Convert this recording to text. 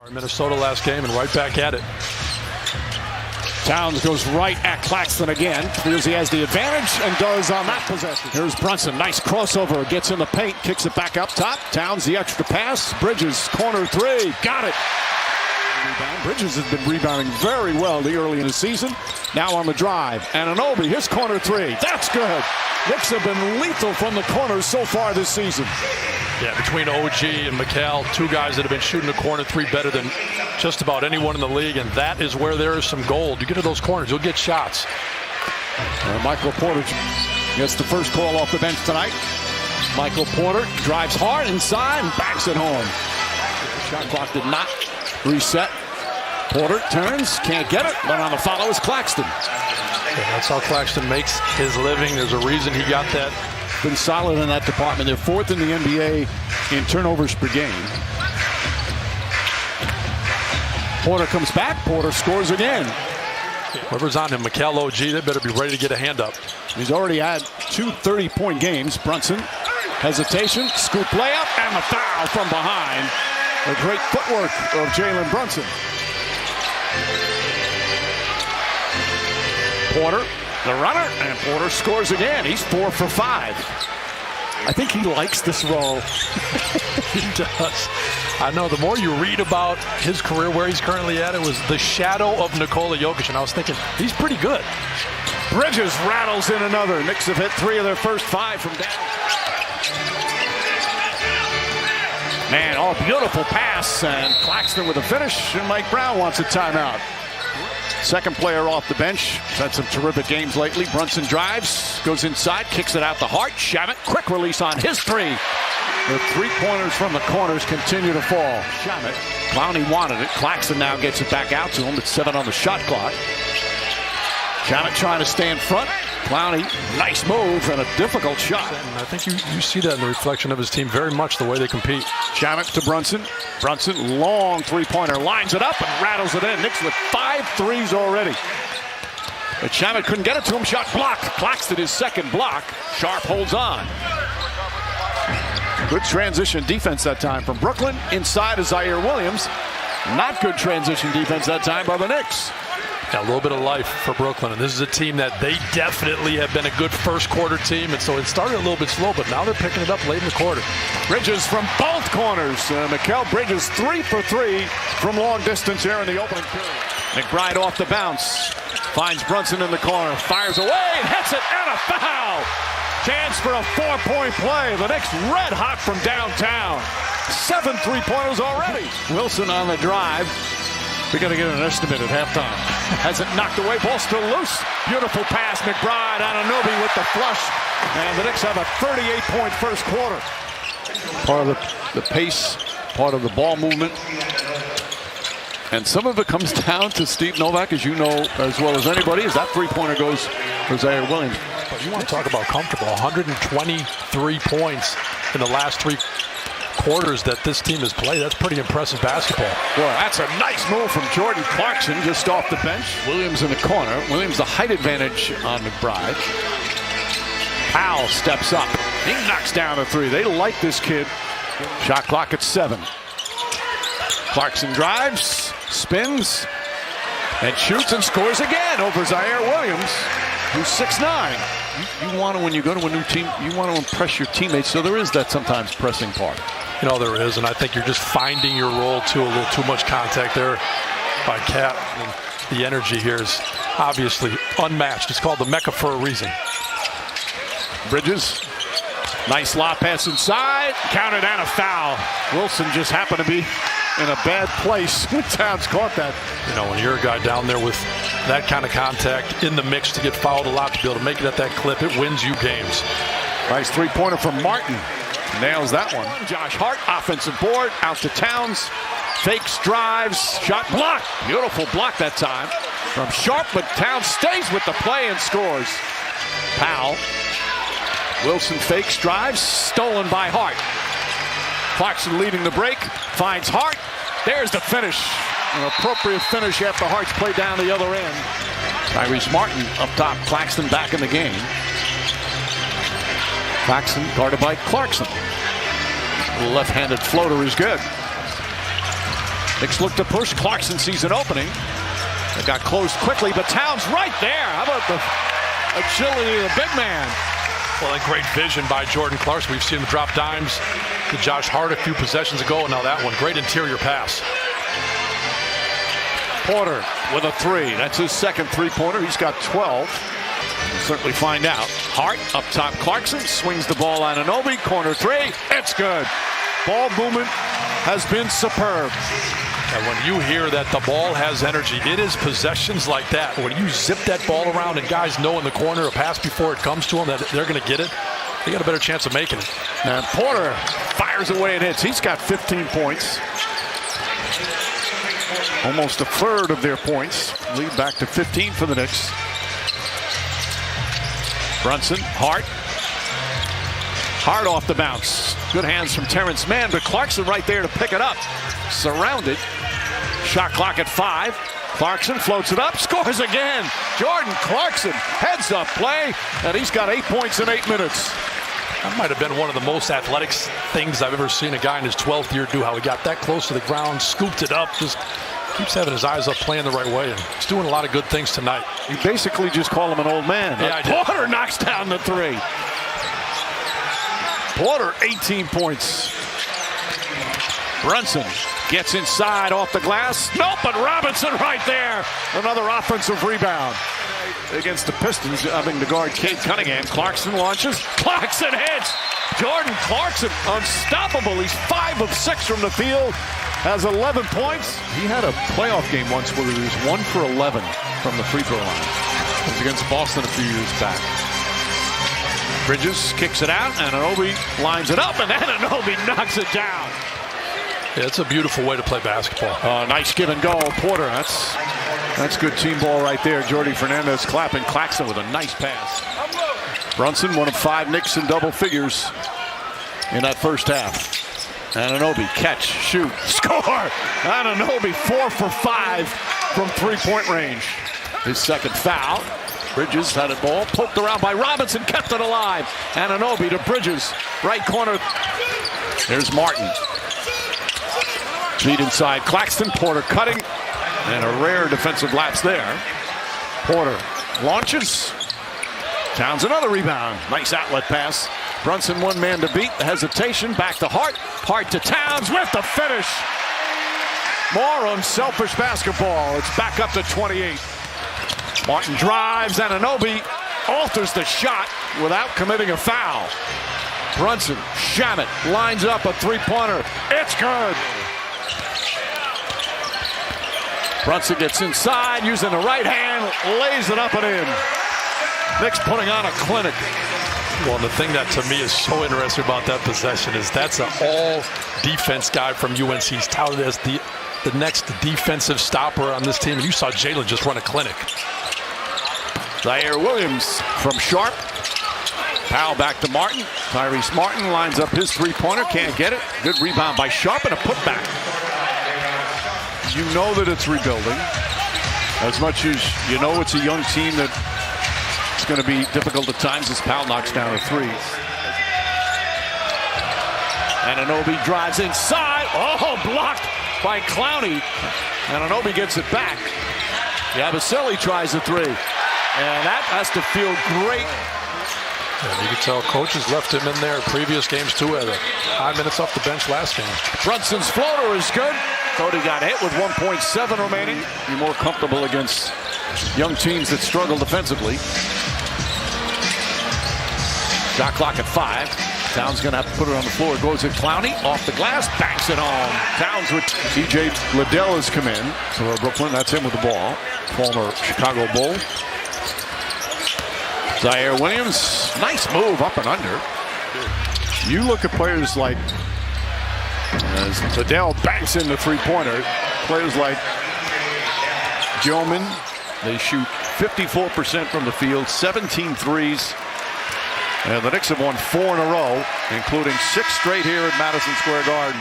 Minnesota last game and right back at it. Towns goes right at Claxton again. Feels he has the advantage and does on that possession. Here's Brunson. Nice crossover. Gets in the paint. Kicks it back up top. Towns the extra pass. Bridges corner three. Got it. Rebound. Bridges has been rebounding very well early in the season. Now on the drive. Anunoby, his corner three. That's good. Knicks have been lethal from the corners so far this season. Yeah, between OG and Mikal, two guys that have been shooting the corner three better than just about anyone in the league, and that is where there is some gold. You get to those corners, you'll get shots. Michael Porter gets the first call off the bench tonight. Michael Porter drives hard inside and backs it home. Shot clock did not reset. Porter turns, can't get it, but on the follow is Claxton. Yeah, that's how Claxton makes his living. There's a reason he got that. Been solid in that department. They're fourth in the NBA in turnovers per game. Porter comes back. Porter scores again. Whoever's on him, Mikal, OG, they better be ready to get a hand up. He's already had two 30-point games. Brunson, hesitation, scoop layup, and the foul from behind. A great footwork of Jalen Brunson. Porter, the runner, and Porter scores again. He's 4 for 5. I think he likes this role. He does. I know, the more you read about his career, where he's currently at, it was the shadow of Nikola Jokic, and I was thinking, he's pretty good. Bridges rattles in another. Knicks have hit 3 of their first 5 from down. Man, oh, beautiful pass, and Claxton with a finish, and Mike Brown wants a timeout. Second player off the bench. He's had some terrific games lately. Brunson drives, goes inside, kicks it out the heart. Shamet, quick release on his three. The three-pointers from the corners continue to fall. Shamet, Clowney wanted it. Claxton now gets it back out to him. It's 7 on the shot clock. Shamet trying to stay in front. Clowney, nice move and a difficult shot. And I think you see that in the reflection of his team very much, the way they compete. Shamet to Brunson. Brunson, long three-pointer, lines it up and rattles it in. Knicks with 5 threes already. But Shamet couldn't get it to him. Shot blocked. Claxton his second block. Sharp holds on. Good transition defense that time from Brooklyn. Inside is Zaire Williams. Not good transition defense that time by the Knicks. Yeah, a little bit of life for Brooklyn, and this is a team that they definitely have been a good first quarter team, and so it started a little bit slow, but now they're picking it up late in the quarter. Bridges from both corners. Mikal Bridges 3 for 3 from long distance here in the opening period. McBride off the bounce. Finds Brunson in the corner. Fires away and hits it, and a foul. Chance for a 4-point play. The Knicks red hot from downtown. 7 3-pointers already. Wilson on the drive. We got to get an estimate at halftime. Has it knocked away. Ball still loose. Beautiful pass. McBride, Anunoby with the flush. And the Knicks have a 38-point first quarter. Part of the pace, part of the ball movement. And some of it comes down to Steve Novak, as you know as well as anybody, as that three-pointer goes for Zaire Williams. But you want to talk about comfortable. 123 points in the last 3 quarters that this team has played. That's pretty impressive basketball. Boy, that's a nice move from Jordan Clarkson just off the bench. Williams in the corner. Williams the height advantage on McBride. Powell steps up. He knocks down a 3. They like this kid. Shot clock at 7. Clarkson drives, spins, and shoots and scores again over Zaire Williams, who's 6'9". You want to, when you go to a new team, you want to impress your teammates, so there is that sometimes pressing part. You know, there is, and I think you're just finding your role too. A little too much contact there by Cat. And the energy here is obviously unmatched. It's called the Mecca for a reason. Bridges, nice lob pass inside, counted and a foul. Wilson just happened to be in a bad place when Towns caught that. You know, when you're a guy down there with that kind of contact in the mix to get fouled a lot, to be able to make it at that clip, it wins you games. Nice three-pointer from Martin. Nails that one. Josh Hart, offensive board, out to Towns. Fakes, drives, shot blocked. Beautiful block that time from Sharp, but Towns stays with the play and scores. Powell. Wilson fakes, drives, stolen by Hart. Clarkson leading the break, finds Hart. There's the finish. An appropriate finish after Hart's play down the other end. Tyrese Martin up top, Claxton back in the game. Claxton guarded by Clarkson. The left-handed floater is good. Knicks look to push. Clarkson sees an opening. It got closed quickly, but Towns right there. How about the agility of the big man? Well, and great vision by Jordan Clarkson. We've seen him drop dimes to Josh Hart a few possessions ago, and now that one. Great interior pass. Porter with a three. That's his second three-pointer. He's got 12. We'll certainly find out. Hart up top. Clarkson swings the ball on Anunoby. Corner three. It's good. Ball movement has been superb. And when you hear that the ball has energy, it is possessions like that. When you zip that ball around and guys know in the corner a pass before it comes to them that they're going to get it, they got a better chance of making it. And Porter fires away and hits. He's got 15 points. Almost a third of their points. Lead back to 15 for the Knicks. Brunson, Hart. Hart off the bounce. Good hands from Terrence Mann, but Clarkson right there to pick it up. Surrounded. Shot clock at 5. Clarkson floats it up, scores again. Jordan Clarkson, heads up play, and he's got 8 points in 8 minutes. That might have been one of the most athletic things I've ever seen a guy in his 12th year do. How he got that close to the ground, scooped it up, just keeps having his eyes up, playing the right way, and he's doing a lot of good things tonight. You basically just call him an old man. Yeah, I did. Porter knocks down the three. Porter, 18 points. Brunson gets inside off the glass. Nope, but Robinson right there. Another offensive rebound. Against the Pistons, having to guard Cade Cunningham. Clarkson launches. Clarkson hits. Jordan Clarkson, unstoppable. He's 5 of 6 from the field. Has 11 points. He had a playoff game once where he was 1 for 11 from the free throw line. It was against Boston a few years back. Bridges kicks it out, and Anunoby lines it up, and then Anunoby knocks it down. Yeah, it's a beautiful way to play basketball. Nice give and go. Porter, that's good team ball right there. Jordy Fernandez clapping Claxton with a nice pass. Brunson, one of 5 Knicks in double figures in that first half. Anunoby, catch, shoot, score! Anunoby 4 for 5 from three-point range. His second foul. Bridges had it ball, poked around by Robinson, kept it alive. Anunoby to Bridges, right corner. There's Martin. Feed inside Claxton, Porter cutting, and a rare defensive lapse there. Porter launches. Towns another rebound. Nice outlet pass. Brunson one man to beat. The hesitation back to Hart. Hart to Towns with the finish. More unselfish basketball. It's back up to 28. Martin drives. Anunoby alters the shot without committing a foul. Brunson, Shamet lines up a three-pointer. It's good. Brunson gets inside, using the right hand, lays it up and in. Knicks putting on a clinic. Well, the thing that to me is so interesting about that possession is that's an all-defense guy from UNC. He's touted as the next defensive stopper on this team. And you saw Jalen just run a clinic. Zaire Williams from Sharp. Powell back to Martin. Tyrese Martin lines up his three-pointer, can't get it. Good rebound by Sharp and a putback. You know that it's rebuilding. As much as you know it's a young team that it's going to be difficult at times as Powell knocks down a three. Anunoby drives inside. Oh, blocked by Clowney. Anunoby gets it back. Yabusele tries a three. And that has to feel great. And you can tell coaches left him in there previous games too. Had 5 minutes off the bench last game. Brunson's floater is good. Cody got hit with 1.7 remaining. Be more comfortable against young teams that struggle defensively. Shot clock at 5. Towns going to have to put it on the floor. Goes at Clowney. Off the glass. Banks it home. Towns with DJ Liddell has come in for Brooklyn. That's him with the ball. Former Chicago Bull. Zaire Williams. Nice move up and under. You look at players like as Liddell banks in the three-pointer. Players like Gilman. They shoot 54% from the field. 17 threes. And the Knicks have won 4 in a row, including 6 straight here at Madison Square Garden.